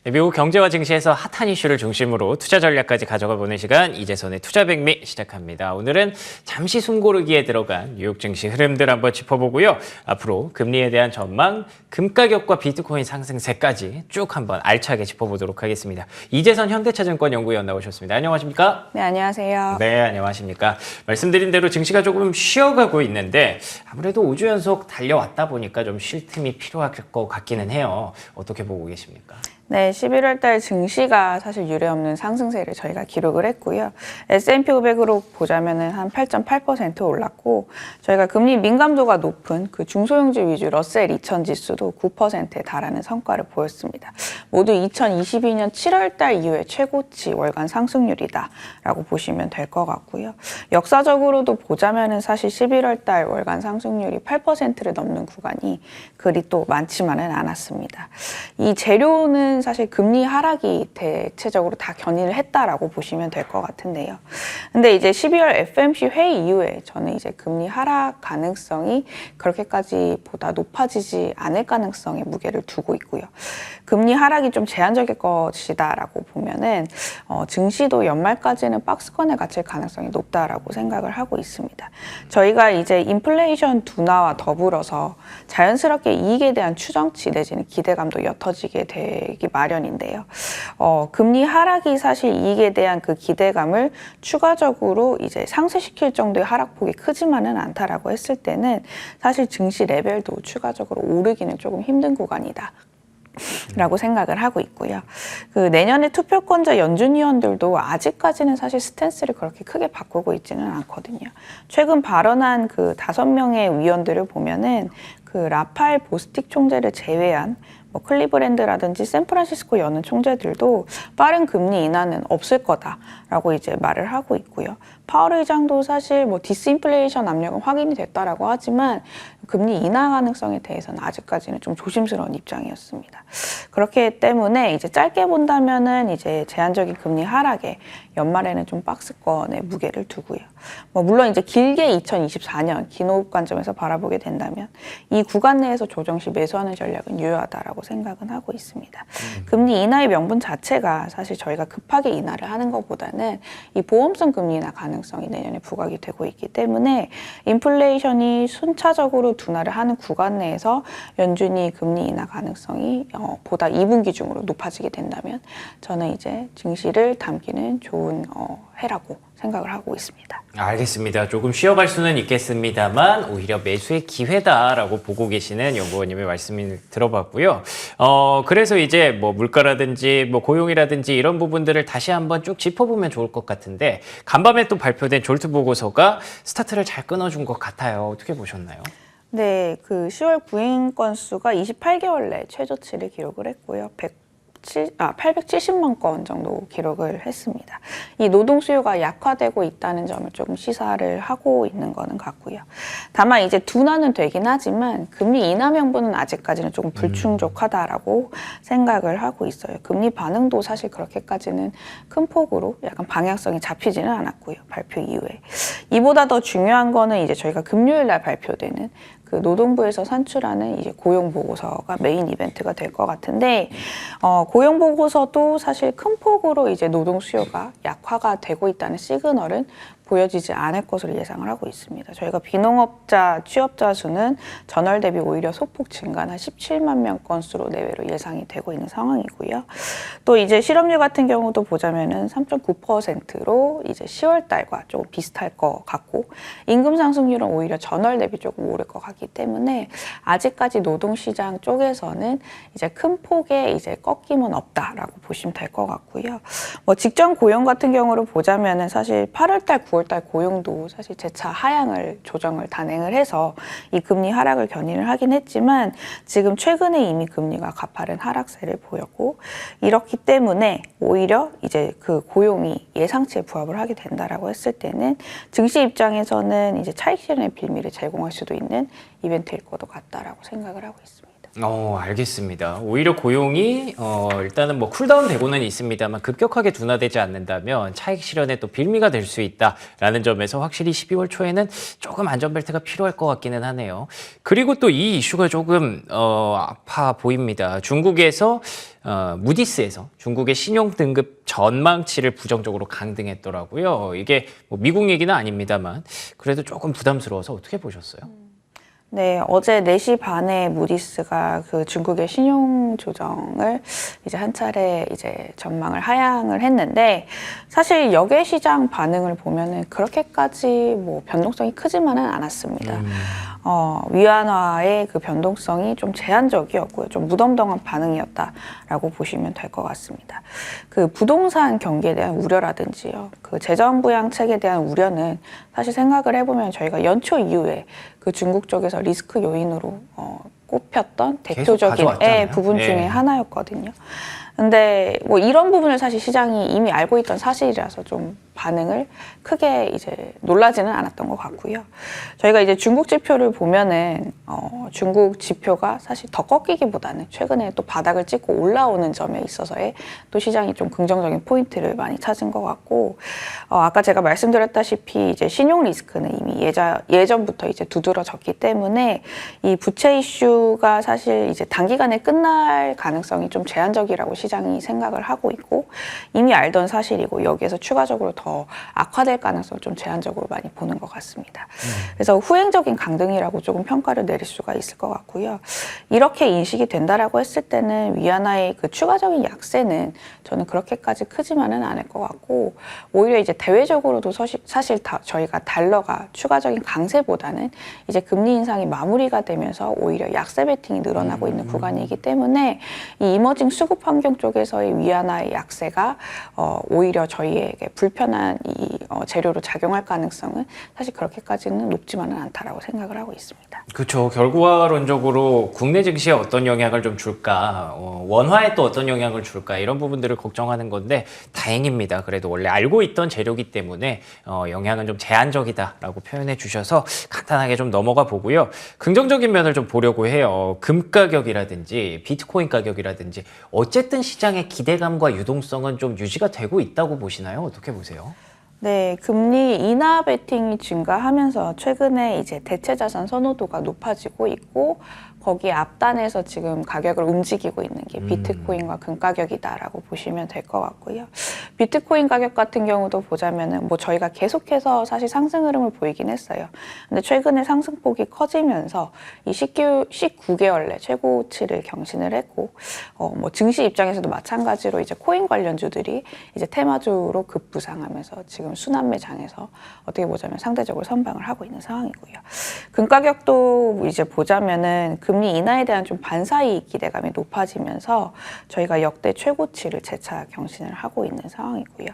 네, 미국 경제와 증시에서 핫한 이슈를 중심으로 투자 전략까지 가져가 보는 시간, 이재선의 투자백미 시작합니다. 오늘은 잠시 숨고르기에 들어간 뉴욕 증시 흐름들 한번 짚어보고요. 앞으로 금리에 대한 전망, 금 가격과 비트코인 상승세까지 쭉 한번 알차게 짚어보도록 하겠습니다. 이재선 현대차증권 연구위원 나오셨습니다. 안녕하십니까? 네, 안녕하세요. 네, 안녕하십니까? 말씀드린 대로 증시가 조금 쉬어가고 있는데 아무래도 5주 연속 달려왔다 보니까 좀 쉴 틈이 필요할 것 같기는 해요. 어떻게 보고 계십니까? 네, 11월 달 증시가 사실 유례없는 상승세를 저희가 기록을 했고요. S&P 500으로 보자면은 한 8.8% 올랐고, 저희가 금리 민감도가 높은 그 중소형주 위주 러셀 2000 지수도 9%에 달하는 성과를 보였습니다. 모두 2022년 7월 달 이후에 최고치 월간 상승률이다라고 보시면 될 것 같고요. 역사적으로도 보자면은 사실 11월 달 월간 상승률이 8%를 넘는 구간이 그리 또 많지만은 않았습니다. 이 재료는 사실 금리 하락이 대체적으로 다 견인을 했다라고 보시면 될 것 같은데요. 근데 이제 12월 FOMC 회의 이후에 저는 이제 금리 하락 가능성이 그렇게까지 보다 높아지지 않을 가능성에 무게를 두고 있고요. 금리 하락이 좀 제한적일 것이다라고 보면은 증시도 연말까지는 박스권에 갇힐 가능성이 높다라고 생각을 하고 있습니다. 저희가 이제 인플레이션 둔화와 더불어서 자연스럽게 이익에 대한 추정치 내지는 기대감도 옅어지게 되기 마련인데요. 금리 하락이 사실 이익에 대한 그 기대감을 추가적으로 이제 상쇄시킬 정도의 하락폭이 크지만은 않다라고 했을 때는 사실 증시 레벨도 추가적으로 오르기는 조금 힘든 구간이다. 라고 생각을 하고 있고요. 그 내년에 투표권자 연준위원들도 아직까지는 사실 스탠스를 그렇게 크게 바꾸고 있지는 않거든요. 최근 발언한 그 5명의 위원들을 보면은 그 라팔 보스틱 총재를 제외한 뭐 클리브랜드라든지 샌프란시스코 여는 총재들도 빠른 금리 인하는 없을 거다라고 이제 말을 하고 있고요. 파월 의장도 사실 뭐 디스인플레이션 압력은 확인이 됐다라고 하지만 금리 인하 가능성에 대해서는 아직까지는 좀 조심스러운 입장이었습니다. 그렇기 때문에 이제 짧게 본다면은 이제 제한적인 금리 하락에 연말에는 좀 박스권에 무게를 두고요. 뭐 물론 이제 길게 2024년 기노업 관점에서 바라보게 된다면 이 구간 내에서 조정 시 매수하는 전략은 유효하다라고 생각은 하고 있습니다. 금리 인하의 명분 자체가 사실 저희가 급하게 인하를 하는 것보다는 이 보험성 금리 인하 가능성이 내년에 부각이 되고 있기 때문에 인플레이션이 순차적으로 둔화를 하는 구간 내에서 연준이 금리 인하 가능성이 보다 2분기 중으로 높아지게 된다면 저는 이제 증시를 담기는 좋은 해라고 생각을 하고 있습니다. 알겠습니다. 조금 쉬어갈 수는 있겠습니다만 오히려 매수의 기회다라고 보고 계시는 연구원님의 말씀을 들어봤고요. 그래서 이제 뭐 물가라든지 뭐 고용이라든지 이런 부분들을 다시 한번 쭉 짚어보면 좋을 것 같은데 간밤에 또 발표된 졸트 보고서가 스타트를 잘 끊어준 것 같아요. 어떻게 보셨나요? 네, 그 10월 구인 건수가 28개월 내 최저치를 기록을 했고요. 870만 건 정도 기록을 했습니다. 이 노동 수요가 약화되고 있다는 점을 조금 시사를 하고 있는 거는 같고요. 다만 이제 둔화는 되긴 하지만 금리 인하 명분은 아직까지는 조금 불충족하다라고 생각을 하고 있어요. 금리 반응도 사실 그렇게까지는 큰 폭으로 약간 방향성이 잡히지는 않았고요. 발표 이후에. 이보다 더 중요한 거는 이제 저희가 금요일 날 발표되는 그 노동부에서 산출하는 이제 고용 보고서가 메인 이벤트가 될 것 같은데 고용 보고서도 사실 큰 폭으로 이제 노동 수요가 약화가 되고 있다는 시그널은 보여지지 않을 것으로 예상을 하고 있습니다. 저희가 비농업자 취업자 수는 전월 대비 오히려 소폭 증가한 17만 명 건수로 내외로 예상이 되고 있는 상황이고요. 또 이제 실업률 같은 경우도 보자면은 3.9%로 이제 10월 달과 조금 비슷할 것 같고 임금 상승률은 오히려 전월 대비 조금 오를 것 같기 때문에 아직까지 노동시장 쪽에서는 이제 큰 폭의 이제 꺾임은 없다라고 보시면 될 것 같고요. 뭐 직전 고용 같은 경우를 보자면은 사실 8월 달, 9월 달 고용도 사실 재차 하향을 조정을 단행을 해서 이 금리 하락을 견인을 하긴 했지만 지금 최근에 이미 금리가 가파른 하락세를 보였고 이렇기 때문에 오히려 이제 그 고용이 예상치에 부합을 하게 된다라고 했을 때는 증시 입장에서는 이제 차익 실현의 빌미를 제공할 수도 있는 이벤트일 것도 같다라고 생각을 하고 있습니다. 알겠습니다. 오히려 고용이 일단은 뭐 쿨다운 되고는 있습니다만 급격하게 둔화되지 않는다면 차익 실현에 또 빌미가 될 수 있다라는 점에서 확실히 12월 초에는 조금 안전벨트가 필요할 것 같기는 하네요. 그리고 또 이 이슈가 조금 아파 보입니다. 중국에서 무디스에서 중국의 신용 등급 전망치를 부정적으로 강등했더라고요. 이게 뭐 미국 얘기는 아닙니다만 그래도 조금 부담스러워서 어떻게 보셨어요? 네, 어제 4시 반에 무디스가 그 중국의 신용 조정을 이제 한 차례 이제 전망을 하향을 했는데 사실 역외 시장 반응을 보면은 그렇게까지 뭐 변동성이 크지만은 않았습니다. 위안화의 그 변동성이 좀 제한적이었고요. 좀 무덤덤한 반응이었다라고 보시면 될 것 같습니다. 그 부동산 경기에 대한 우려라든지요. 그 재정 부양책에 대한 우려는 사실 생각을 해보면 저희가 연초 이후에 그 중국 쪽에서 리스크 요인으로 꼽혔던 대표적인 가져왔잖아요. 부분 중에 하나였거든요. 근데 뭐 이런 부분을 사실 시장이 이미 알고 있던 사실이라서 좀 반응을 크게 이제 놀라지는 않았던 것 같고요. 저희가 이제 중국 지표를 보면은 중국 지표가 사실 더 꺾이기보다는 최근에 또 바닥을 찍고 올라오는 점에 있어서의 또 시장이 좀 긍정적인 포인트를 많이 찾은 것 같고 아까 제가 말씀드렸다시피 이제 신용 리스크는 이미 예전부터 이제 두드러졌기 때문에 이 부채 이슈가 사실 이제 단기간에 끝날 가능성이 좀 제한적이라고 시장이 생각을 하고 있고 이미 알던 사실이고 여기에서 추가적으로 더 악화될 가능성을 좀 제한적으로 많이 보는 것 같습니다. 그래서 후행적인 강등이라고 조금 평가를 내릴 수가 있을 것 같고요. 이렇게 인식이 된다라고 했을 때는 위안화의 그 추가적인 약세는 저는 그렇게까지 크지만은 않을 것 같고 오히려 이제 대외적으로도 사실 저희가 달러가 추가적인 강세보다는 이제 금리 인상이 마무리가 되면서 오히려 약세 베팅이 늘어나고 있는 구간이기 때문에 이 이머징 수급 환경 쪽에서의 위안화의 약세가 오히려 저희에게 불편한 이 재료로 작용할 가능성은 사실 그렇게까지는 높지만은 않다라고 생각을 하고 있습니다. 그렇죠. 결과론적으로 국내 증시에 어떤 영향을 좀 줄까, 원화에 또 어떤 영향을 줄까 이런 부분들을 걱정하는 건데 다행입니다. 그래도 원래 알고 있던 재료기 때문에 영향은 좀 제한적이다라고 표현해 주셔서 간단하게 좀 넘어가 보고요. 긍정적인 면을 좀 보려고 해요. 금 가격이라든지 비트코인 가격이라든지 어쨌든 시장의 기대감과 유동성은 좀 유지가 되고 있다고 보시나요? 어떻게 보세요? 네, 금리 인하 베팅이 증가하면서 최근에 이제 대체 자산 선호도가 높아지고 있고 거기에 앞단에서 지금 가격을 움직이고 있는 게 비트코인과 금 가격이다라고 보시면 될 것 같고요. 비트코인 가격 같은 경우도 보자면은 뭐 저희가 계속해서 사실 상승 흐름을 보이긴 했어요. 근데 최근에 상승폭이 커지면서 이 19개월 내 최고치를 경신을 했고, 뭐 증시 입장에서도 마찬가지로 이제 코인 관련주들이 이제 테마주로 급부상하면서 지금 순환매장에서 어떻게 보자면 상대적으로 선방을 하고 있는 상황이고요. 금 가격도 이제 보자면은 금리 인하에 대한 좀 반사이익 기대감이 높아지면서 저희가 역대 최고치를 재차 경신을 하고 있는 상황이고요.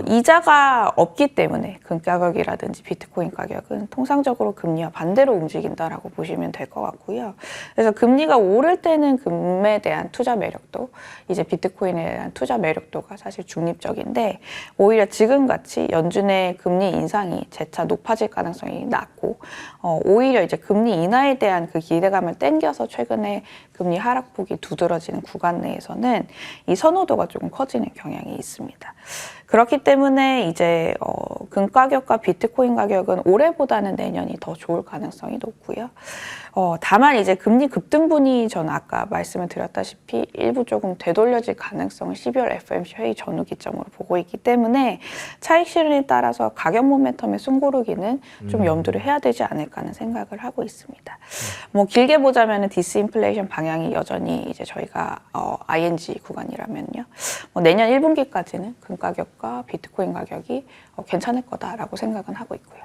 이자가 없기 때문에 금 가격이라든지 비트코인 가격은 통상적으로 금리와 반대로 움직인다라고 보시면 될 것 같고요. 그래서 금리가 오를 때는 금에 대한 투자 매력도 이제 비트코인에 대한 투자 매력도가 사실 중립적인데 오히려 지금같이 연준의 금리 인상이 재차 높아질 가능성이 낮고 오히려 이제 금리 인하에 대한 그 기대감을 땡겨서 최근에 금리 하락폭이 두드러지는 구간 내에서는 이 선호도가 조금 커지는 경향이 있습니다. 그렇기 때문에 이제 금 가격과 비트코인 가격은 올해보다는 내년이 더 좋을 가능성이 높고요. 다만 이제 금리 급등분이 저는 아까 말씀을 드렸다시피 일부 조금 되돌려질 가능성을 12월 FOMC 회의 전후 기점으로 보고 있기 때문에 차익 실현에 따라서 가격 모멘텀의 숨고르기는 좀 염두를 해야 되지 않을까 하는 생각을 하고 있습니다. 뭐 길게 보자면은 디스인플레이션 방향이 여전히 이제 저희가 ING 구간이라면요. 내년 1분기까지는 금 가격과 비트코인 가격이 괜찮을 거다라고 생각은 하고 있고요.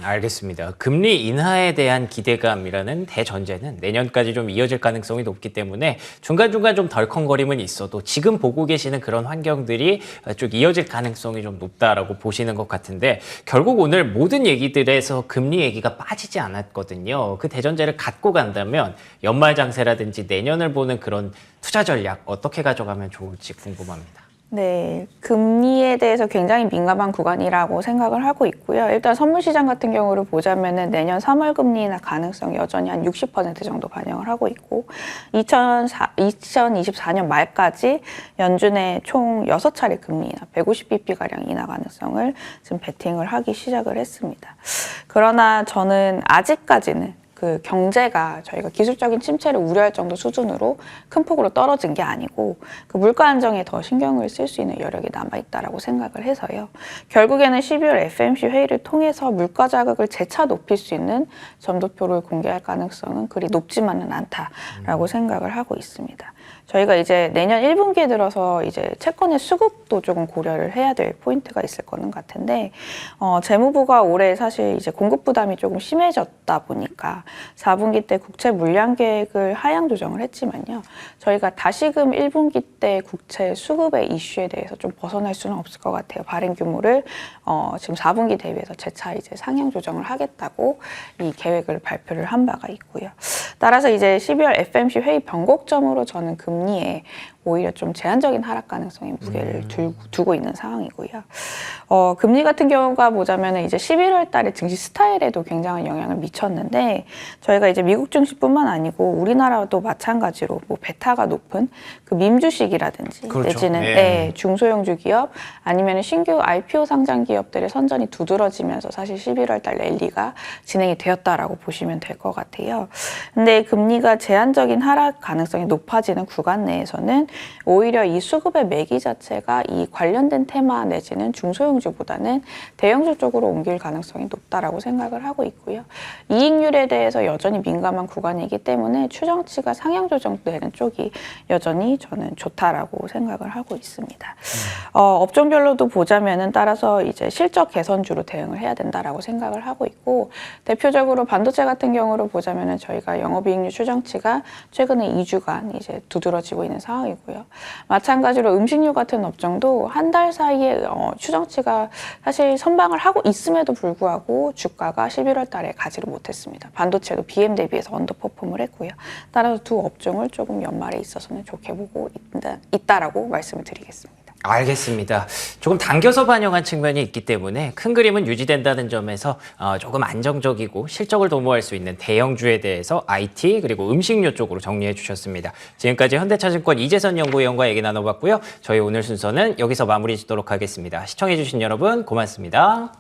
알겠습니다. 금리 인하에 대한 기대감이라는 대전제는 내년까지 좀 이어질 가능성이 높기 때문에 중간중간 좀 덜컹거림은 있어도 지금 보고 계시는 그런 환경들이 쭉 이어질 가능성이 좀 높다라고 보시는 것 같은데 결국 오늘 모든 얘기들에서 금리 얘기가 빠지지 않았거든요. 그 대전제를 갖고 간다면 연말 장세라든지 내년을 보는 그런 투자 전략 어떻게 가져가면 좋을지 궁금합니다. 네, 금리에 대해서 굉장히 민감한 구간이라고 생각을 하고 있고요. 일단 선물 시장 같은 경우를 보자면은 내년 3월 금리 인하 가능성이 여전히 한 60% 정도 반영을 하고 있고 2024년 말까지 연준의 총 6차례 금리 인하 150bp 가량 인하 가능성을 지금 베팅을 하기 시작을 했습니다. 그러나 저는 아직까지는 그 경제가 저희가 기술적인 침체를 우려할 정도 수준으로 큰 폭으로 떨어진 게 아니고 그 물가 안정에 더 신경을 쓸 수 있는 여력이 남아있다라고 생각을 해서요. 결국에는 12월 FMC 회의를 통해서 물가 자극을 재차 높일 수 있는 점도표를 공개할 가능성은 그리 높지만은 않다라고 생각을 하고 있습니다. 저희가 이제 내년 1분기에 들어서 이제 채권의 수급도 조금 고려를 해야 될 포인트가 있을 거는 같은데, 재무부가 올해 사실 이제 공급 부담이 조금 심해졌다 보니까 4분기 때 국채 물량 계획을 하향 조정을 했지만요. 저희가 다시금 1분기 때 국채 수급의 이슈에 대해서 좀 벗어날 수는 없을 것 같아요. 발행 규모를 지금 4분기 대비해서 재차 이제 상향 조정을 하겠다고 이 계획을 발표를 한 바가 있고요. 따라서 이제 12월 FMC 회의 변곡점으로 저는 금리에 오히려 좀 제한적인 하락 가능성의 무게를 두고 있는 상황이고요. 금리 같은 경우가 보자면 이제 11월 달에 증시 스타일에도 굉장한 영향을 미쳤는데, 저희가 이제 미국 증시뿐만 아니고 우리나라도 마찬가지로 뭐 베타가 높은 그 밈주식이라든지 그렇죠. 내지는 예. 중소형주 기업 아니면 신규 IPO 상장 기업들의 선전이 두드러지면서 사실 11월 달 랠리가 진행이 되었다라고 보시면 될 것 같아요. 근데 금리가 제한적인 하락 가능성이 높아지는 구간 내에서는 오히려 이 수급의 매기 자체가 이 관련된 테마 내지는 중소형주보다는 대형주 쪽으로 옮길 가능성이 높다라고 생각을 하고 있고요. 이익률에 대해서 여전히 민감한 구간이기 때문에 추정치가 상향 조정되는 쪽이 여전히 저는 좋다라고 생각을 하고 있습니다. 업종별로도 보자면은 따라서 이제 실적 개선주로 대응을 해야 된다라고 생각을 하고 있고, 대표적으로 반도체 같은 경우로 보자면은 저희가 영업이익률 추정치가 최근에 2주간 이제 두드러지고 있는 상황이고요. 마찬가지로 음식료 같은 업종도 한 달 사이에 추정치가 사실 선방을 하고 있음에도 불구하고 주가가 11월 달에 가지를 못했습니다. 반도체도 BM 대비해서 언더퍼폼을 했고요. 따라서 두 업종을 조금 연말에 있어서는 좋게 보고 있다라고 말씀을 드리겠습니다. 알겠습니다. 조금 당겨서 반영한 측면이 있기 때문에 큰 그림은 유지된다는 점에서 조금 안정적이고 실적을 도모할 수 있는 대형주에 대해서 IT 그리고 음식료 쪽으로 정리해 주셨습니다. 지금까지 현대차증권 이재선 연구위원과 얘기 나눠봤고요. 저희 오늘 순서는 여기서 마무리 짓도록 하겠습니다. 시청해 주신 여러분 고맙습니다.